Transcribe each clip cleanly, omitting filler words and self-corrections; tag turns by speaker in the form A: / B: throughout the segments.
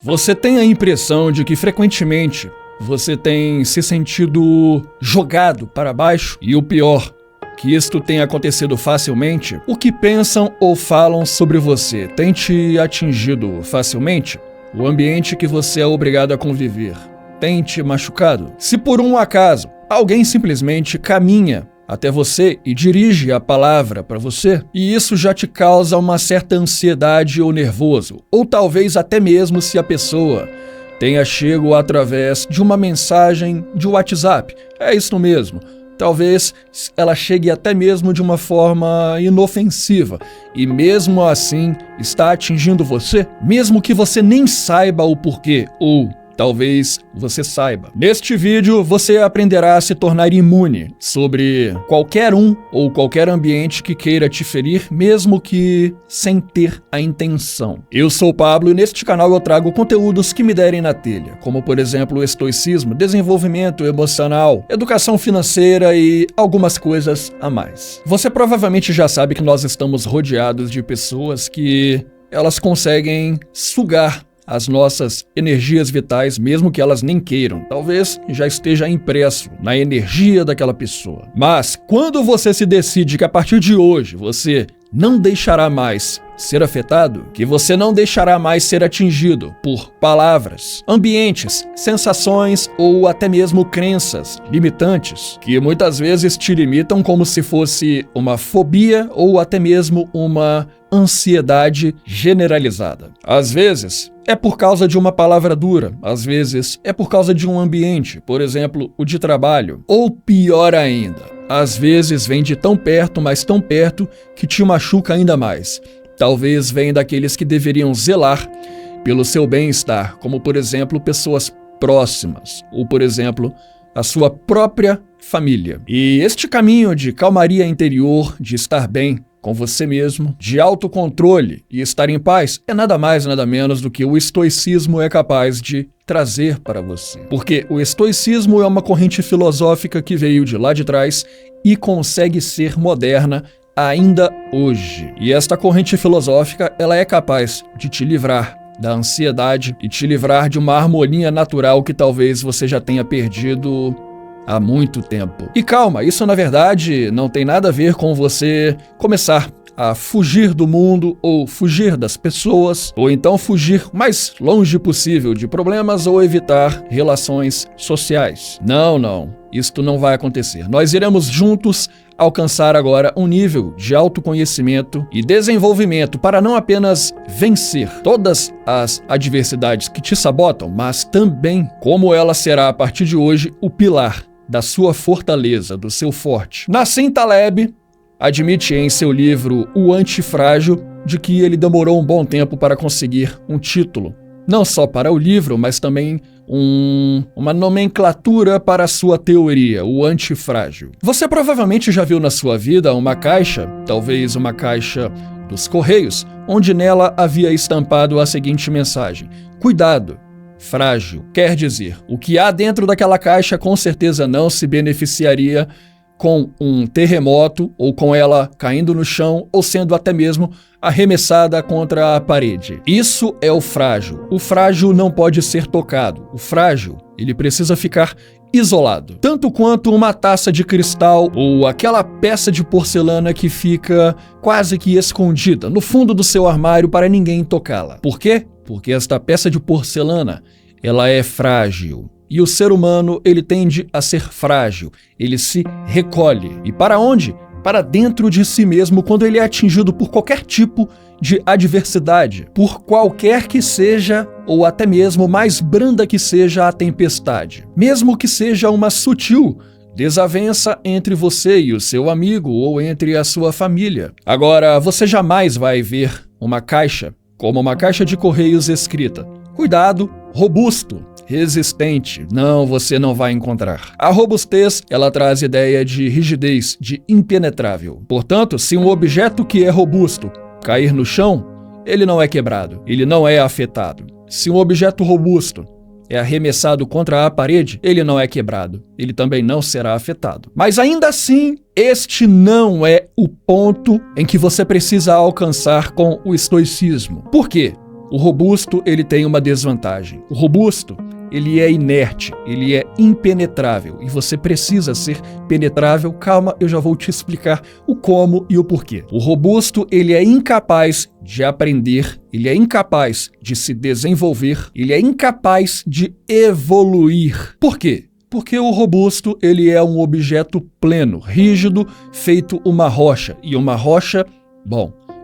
A: Você tem a impressão de que frequentemente você tem se sentido jogado para baixo? E o pior, que isto tem acontecido facilmente? O que pensam ou falam sobre você tem te atingido facilmente? O ambiente que você é obrigado a conviver tem te machucado? Se por um acaso alguém simplesmente caminha até você e dirige a palavra para você, e isso já te causa uma certa ansiedade ou nervoso, ou talvez até mesmo se a pessoa tenha chego através de uma mensagem de WhatsApp. É isso mesmo. Talvez ela chegue até mesmo de uma forma inofensiva e mesmo assim está atingindo você, mesmo que você nem saiba o porquê, ou talvez você saiba. Neste vídeo, você aprenderá a se tornar imune sobre qualquer ou qualquer ambiente que queira te ferir, mesmo que sem ter a intenção. Eu sou o Pablo e neste canal eu trago conteúdos que me derem na telha, como por exemplo o estoicismo, desenvolvimento emocional, educação financeira e algumas coisas a mais. Você provavelmente já sabe que nós estamos rodeados de pessoas que elas conseguem sugar as nossas energias vitais, mesmo que elas nem queiram. Talvez já esteja impresso na energia daquela pessoa. Mas quando você se decide que a partir de hoje você não deixará mais ser afetado, que você não deixará mais ser atingido por palavras, ambientes, sensações ou até mesmo crenças limitantes, que muitas vezes te limitam como se fosse uma fobia ou até mesmo uma ansiedade generalizada. Às vezes é por causa de uma palavra dura, às vezes é por causa de um ambiente, por exemplo, o de trabalho, ou pior ainda, às vezes vem de tão perto, mas tão perto, que te machuca ainda mais. Talvez venha daqueles que deveriam zelar pelo seu bem-estar, como por exemplo, pessoas próximas, ou por exemplo, a sua própria família. E este caminho de calmaria interior, de estar bem com você mesmo, de autocontrole e estar em paz, é nada mais nada menos do que o estoicismo é capaz de trazer para você. Porque o estoicismo é uma corrente filosófica que veio de lá de trás e consegue ser moderna ainda hoje. E esta corrente filosófica, ela é capaz de te livrar da ansiedade e te livrar de uma harmonia natural que talvez você já tenha perdido há muito tempo. E calma, isso na verdade não tem nada a ver com você começar a fugir do mundo ou fugir das pessoas, ou então fugir o mais longe possível de problemas ou evitar relações sociais. Não, isto não vai acontecer. Nós iremos juntos alcançar agora um nível de autoconhecimento e desenvolvimento para não apenas vencer todas as adversidades que te sabotam, mas também como ela será a partir de hoje o pilar da sua fortaleza, do seu forte. Nassim Taleb admite em seu livro O Antifrágil de que ele demorou um bom tempo para conseguir um título, não só para o livro, mas também uma nomenclatura para a sua teoria, o antifrágil. Você provavelmente já viu na sua vida uma caixa, talvez uma caixa dos Correios, onde nela havia estampado a seguinte mensagem: cuidado, frágil. Quer dizer, o que há dentro daquela caixa com certeza não se beneficiaria com um terremoto ou com ela caindo no chão ou sendo até mesmo arremessada contra a parede. Isso é o frágil. O frágil não pode ser tocado. O frágil, ele precisa ficar isolado. Tanto quanto uma taça de cristal ou aquela peça de porcelana que fica quase que escondida no fundo do seu armário para ninguém tocá-la. Por quê? Porque esta peça de porcelana, ela é frágil. E o ser humano, ele tende a ser frágil, ele se recolhe. E para onde? Para dentro de si mesmo quando ele é atingido por qualquer tipo de adversidade, por qualquer que seja, ou até mesmo mais branda que seja a tempestade. Mesmo que seja uma sutil desavença entre você e o seu amigo ou entre a sua família. Agora, você jamais vai ver uma caixa como uma caixa de correios escrita: cuidado, robusto, resistente. Não, você não vai encontrar. A robustez, ela traz ideia de rigidez, de impenetrável. Portanto, se um objeto que é robusto cair no chão, ele não é quebrado, ele não é afetado. Se um objeto robusto é arremessado contra a parede, ele não é quebrado, ele também não será afetado. Mas ainda assim, este não é o ponto em que você precisa alcançar com o estoicismo. Por quê? O robusto, ele tem uma desvantagem. O robusto, ele é inerte, ele é impenetrável e você precisa ser penetrável. Calma, eu já vou te explicar o como e o porquê. O robusto, ele é incapaz de aprender, ele é incapaz de se desenvolver, ele é incapaz de evoluir. Por quê? Porque o robusto, ele é um objeto pleno, rígido, feito uma rocha. E uma rocha,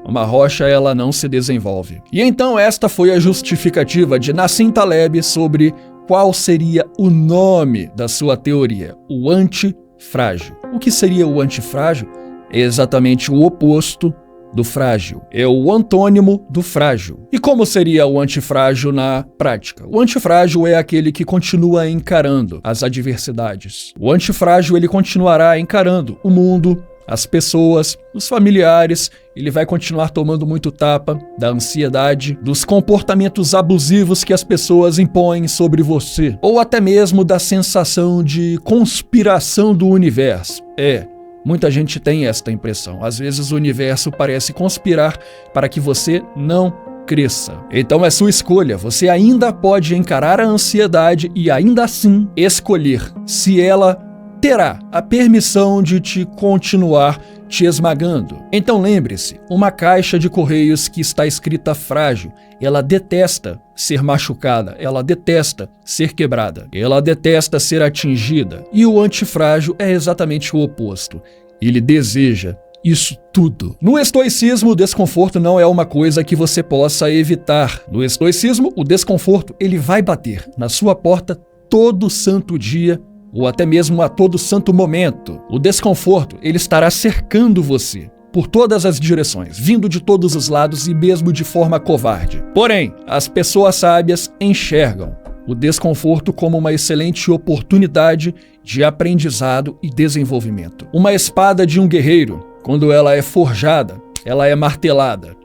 A: uma rocha ela não se desenvolve. E então esta foi a justificativa de Nassim Taleb sobre qual seria o nome da sua teoria, o antifrágil. O que seria o antifrágil? É exatamente o oposto do frágil. É o antônimo do frágil. E como seria o antifrágil na prática? O antifrágil é aquele que continua encarando as adversidades. O antifrágil, ele continuará encarando o mundo, as pessoas, os familiares, ele vai continuar tomando muito tapa da ansiedade, dos comportamentos abusivos que as pessoas impõem sobre você, ou até mesmo da sensação de conspiração do universo. Muita gente tem esta impressão. Às vezes o universo parece conspirar para que você não cresça. Então é sua escolha. Você ainda pode encarar a ansiedade e ainda assim escolher se ela terá a permissão de te continuar te esmagando. Então lembre-se, uma caixa de correios que está escrita frágil, ela detesta ser machucada, ela detesta ser quebrada, ela detesta ser atingida. E o antifrágil é exatamente o oposto. Ele deseja isso tudo. No estoicismo, o desconforto não é uma coisa que você possa evitar. No estoicismo, o desconforto ele vai bater na sua porta todo santo dia, ou até mesmo a todo santo momento. O desconforto, ele estará cercando você por todas as direções, vindo de todos os lados e mesmo de forma covarde. Porém, as pessoas sábias enxergam o desconforto como uma excelente oportunidade de aprendizado e desenvolvimento. Uma espada de um guerreiro, quando ela é forjada, ela é martelada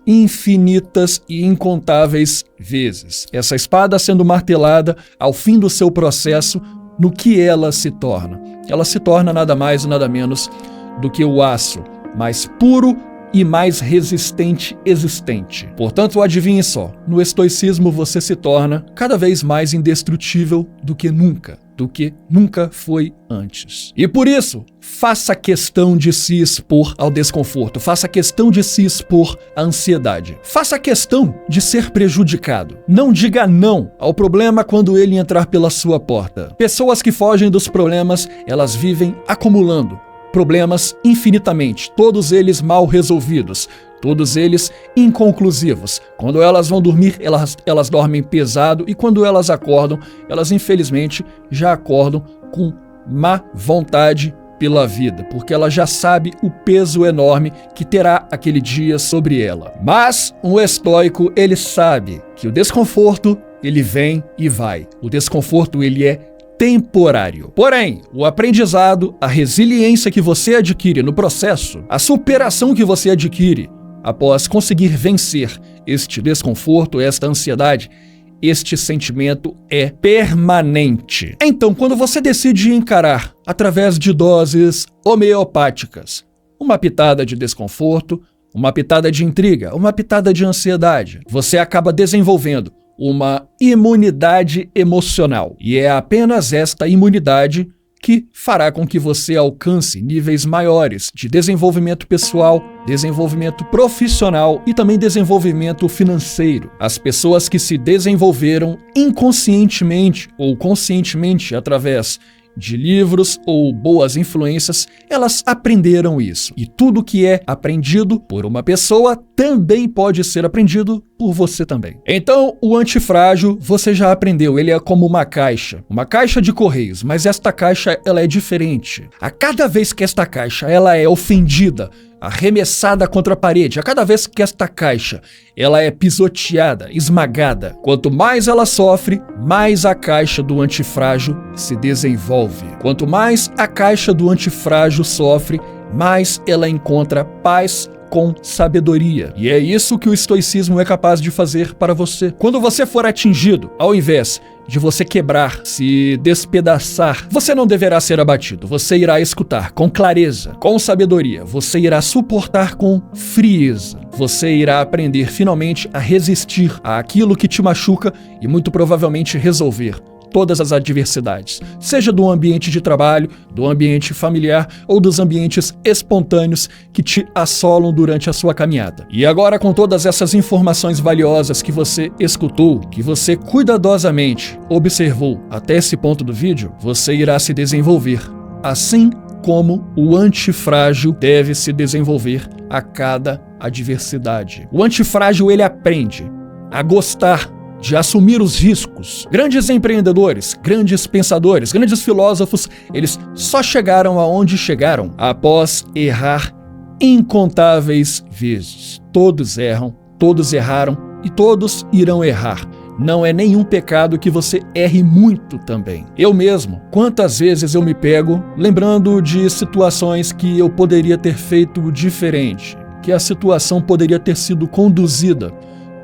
A: infinitas e incontáveis vezes. Essa espada sendo martelada, ao fim do seu processo, no que ela se torna? Ela se torna nada mais e nada menos do que o aço mais puro e mais resistente existente. Portanto, adivinhe só, no estoicismo você se torna cada vez mais indestrutível do que nunca foi antes. E por isso, faça questão de se expor ao desconforto, faça questão de se expor à ansiedade, faça questão de ser prejudicado. Não diga não ao problema quando ele entrar pela sua porta. Pessoas que fogem dos problemas, elas vivem acumulando problemas infinitamente, todos eles mal resolvidos, todos eles inconclusivos. Quando elas vão dormir, elas dormem pesado e quando elas acordam, elas infelizmente já acordam com má vontade pela vida, porque ela já sabe o peso enorme que terá aquele dia sobre ela. Mas um estoico, ele sabe que o desconforto, ele vem e vai. O desconforto, ele é temporário. Porém, o aprendizado, a resiliência que você adquire no processo, a superação que você adquire após conseguir vencer este desconforto, esta ansiedade, este sentimento é permanente. Então, quando você decide encarar através de doses homeopáticas uma pitada de desconforto, uma pitada de intriga, uma pitada de ansiedade, você acaba desenvolvendo uma imunidade emocional. E é apenas esta imunidade que fará com que você alcance níveis maiores de desenvolvimento pessoal, desenvolvimento profissional e também desenvolvimento financeiro. As pessoas que se desenvolveram inconscientemente ou conscientemente através de livros ou boas influências, elas aprenderam isso. E tudo que é aprendido por uma pessoa também pode ser aprendido por você também. Então, o antifrágil, você já aprendeu, ele é como uma caixa de correios, mas esta caixa, ela é diferente. A cada vez que esta caixa, ela é ofendida, arremessada contra a parede, a cada vez que esta caixa ela é pisoteada, esmagada, quanto mais ela sofre, mais a caixa do antifrágil se desenvolve. Quanto mais a caixa do antifrágil sofre, mais ela encontra paz com sabedoria. E é isso que o estoicismo é capaz de fazer para você. Quando você for atingido, ao invés de você quebrar, se despedaçar, você não deverá ser abatido. Você irá escutar com clareza, com sabedoria. Você irá suportar com frieza. Você irá aprender finalmente a resistir àquilo que te machuca e muito provavelmente resolver todas as adversidades, seja do ambiente de trabalho, do ambiente familiar ou dos ambientes espontâneos que te assolam durante a sua caminhada. E agora, com todas essas informações valiosas que você escutou, que você cuidadosamente observou até esse ponto do vídeo, você irá se desenvolver, assim como o antifrágil deve se desenvolver a cada adversidade. O antifrágil, ele aprende a gostar de assumir os riscos. Grandes empreendedores, grandes pensadores, grandes filósofos, eles só chegaram aonde chegaram após errar incontáveis vezes. Todos erram, todos erraram e todos irão errar. Não é nenhum pecado que você erre muito também. Eu mesmo, quantas vezes eu me pego lembrando de situações que eu poderia ter feito diferente, que a situação poderia ter sido conduzida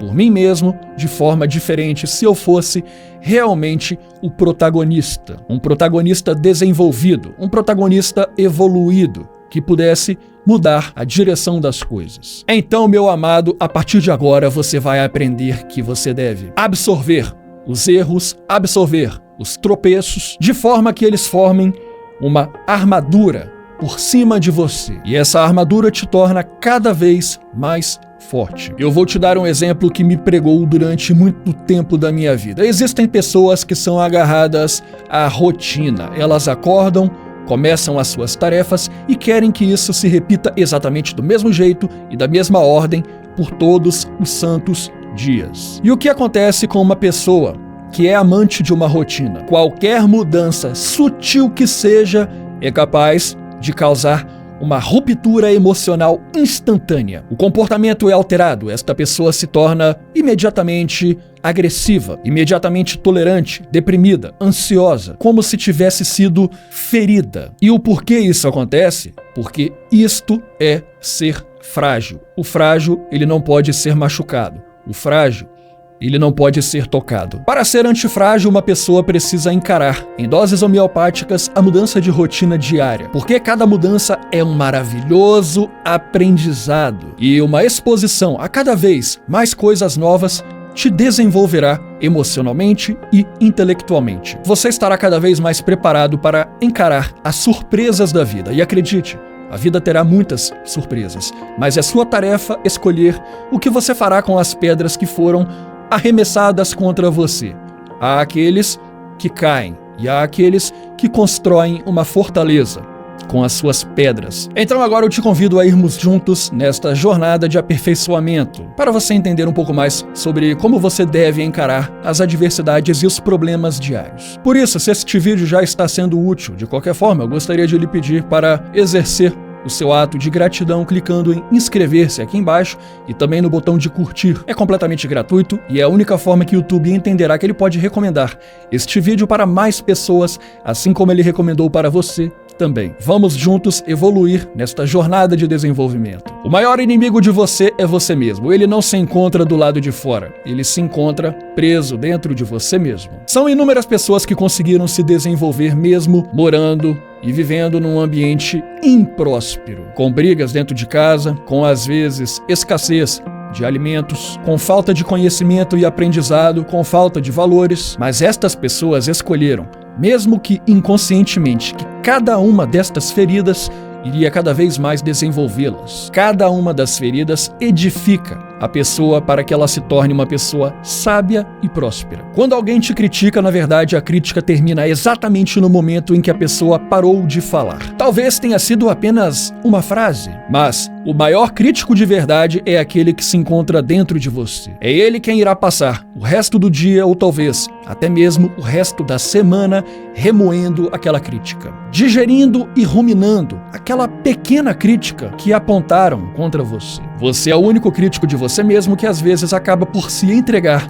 A: por mim mesmo, de forma diferente, se eu fosse realmente o protagonista. Um protagonista desenvolvido, um protagonista evoluído, que pudesse mudar a direção das coisas. Então, meu amado, a partir de agora você vai aprender que você deve absorver os erros, absorver os tropeços, de forma que eles formem uma armadura por cima de você. E essa armadura te torna cada vez mais forte. Eu vou te dar um exemplo que me pregou durante muito tempo da minha vida. Existem pessoas que são agarradas à rotina. Elas acordam, começam as suas tarefas e querem que isso se repita exatamente do mesmo jeito e da mesma ordem por todos os santos dias. E o que acontece com uma pessoa que é amante de uma rotina? Qualquer mudança, sutil que seja, é capaz de causar uma ruptura emocional instantânea. O comportamento é alterado, esta pessoa se torna imediatamente agressiva, imediatamente tolerante, deprimida, ansiosa, como se tivesse sido ferida. E o porquê isso acontece? Porque isto é ser frágil. O frágil, ele não pode ser machucado. O frágil, ele não pode ser tocado. Para ser antifrágil, uma pessoa precisa encarar, em doses homeopáticas, a mudança de rotina diária. Porque cada mudança é um maravilhoso aprendizado. E uma exposição a cada vez mais coisas novas te desenvolverá emocionalmente e intelectualmente. Você estará cada vez mais preparado para encarar as surpresas da vida. E acredite, a vida terá muitas surpresas, mas é sua tarefa escolher o que você fará com as pedras que foram arremessadas contra você. Há aqueles que caem e há aqueles que constroem uma fortaleza com as suas pedras. Então agora eu te convido a irmos juntos nesta jornada de aperfeiçoamento, para você entender um pouco mais sobre como você deve encarar as adversidades e os problemas diários. Por isso, se este vídeo já está sendo útil, de qualquer forma, eu gostaria de lhe pedir para exercer o seu ato de gratidão clicando em inscrever-se aqui embaixo e também no botão de curtir. É completamente gratuito e é a única forma que o YouTube entenderá que ele pode recomendar este vídeo para mais pessoas, assim como ele recomendou para você também. Vamos juntos evoluir nesta jornada de desenvolvimento. O maior inimigo de você é você mesmo. Ele não se encontra do lado de fora. Ele se encontra preso dentro de você mesmo. São inúmeras pessoas que conseguiram se desenvolver mesmo morando e vivendo num ambiente impróspero, com brigas dentro de casa, com às vezes escassez de alimentos, com falta de conhecimento e aprendizado, com falta de valores. Mas estas pessoas escolheram, mesmo que inconscientemente, que cada uma destas feridas iria cada vez mais desenvolvê-las. Cada uma das feridas edifica a pessoa para que ela se torne uma pessoa sábia e próspera. Quando alguém te critica, na verdade, a crítica termina exatamente no momento em que a pessoa parou de falar. Talvez tenha sido apenas uma frase, mas o maior crítico de verdade é aquele que se encontra dentro de você. É ele quem irá passar o resto do dia ou talvez até mesmo o resto da semana remoendo aquela crítica, digerindo e ruminando aquela pequena crítica que apontaram contra você. Você é o único crítico de você mesmo que às vezes acaba por se entregar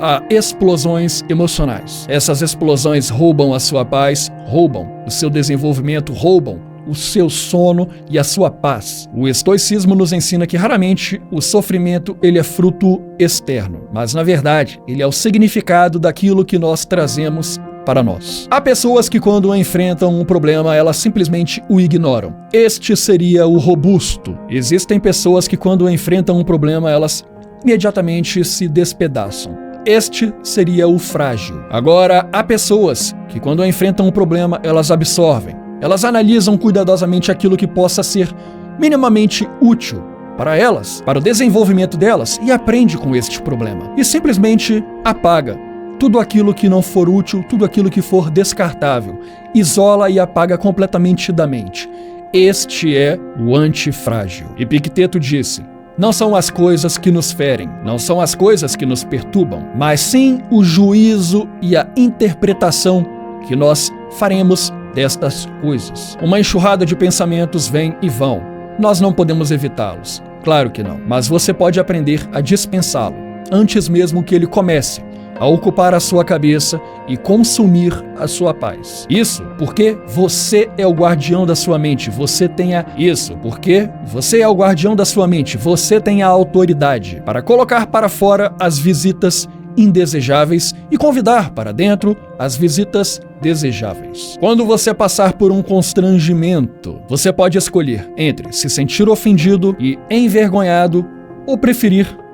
A: a explosões emocionais. Essas explosões roubam a sua paz, roubam o seu desenvolvimento, roubam o seu sono e a sua paz. O estoicismo nos ensina que raramente o sofrimento ele é fruto externo, mas na verdade ele é o significado daquilo que nós trazemos para nós. Há pessoas que quando enfrentam um problema, elas simplesmente o ignoram. Este seria o robusto. Existem pessoas que quando enfrentam um problema, elas imediatamente se despedaçam. Este seria o frágil. Agora, há pessoas que quando enfrentam um problema, elas absorvem. Elas analisam cuidadosamente aquilo que possa ser minimamente útil para elas, para o desenvolvimento delas, e aprende com este problema. E simplesmente apaga tudo aquilo que não for útil, tudo aquilo que for descartável. Isola e apaga completamente da mente. Este é o antifrágil. Epicteto disse: não são as coisas que nos ferem, não são as coisas que nos perturbam, mas sim o juízo e a interpretação que nós faremos destas coisas. Uma enxurrada de pensamentos vem e vão. Nós não podemos evitá-los. Claro que não. Mas você pode aprender a dispensá-lo, antes mesmo que ele comece a ocupar a sua cabeça e consumir a sua paz. Isso porque você é o guardião da sua mente, você tem Isso porque você é o guardião da sua mente, você tem a autoridade para colocar para fora as visitas indesejáveis e convidar para dentro as visitas desejáveis. Quando você passar por um constrangimento, você pode escolher entre se sentir ofendido e envergonhado ou preferir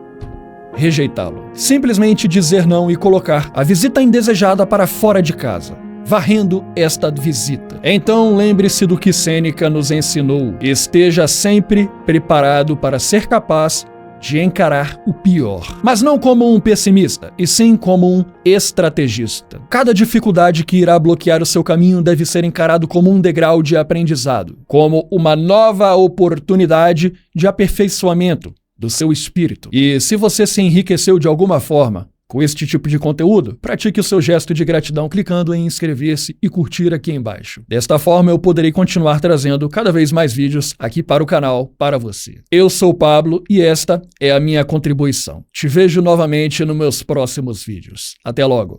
A: rejeitá-lo. Simplesmente dizer não e colocar a visita indesejada para fora de casa, varrendo esta visita. Então lembre-se do que Sêneca nos ensinou. Esteja sempre preparado para ser capaz de encarar o pior. Mas não como um pessimista, e sim como um estrategista. Cada dificuldade que irá bloquear o seu caminho deve ser encarado como um degrau de aprendizado, como uma nova oportunidade de aperfeiçoamento do seu espírito. E se você se enriqueceu de alguma forma com este tipo de conteúdo, pratique o seu gesto de gratidão clicando em inscrever-se e curtir aqui embaixo. Desta forma eu poderei continuar trazendo cada vez mais vídeos aqui para o canal para você. Eu sou o Pablo e esta é a minha contribuição. Te vejo novamente nos meus próximos vídeos. Até logo!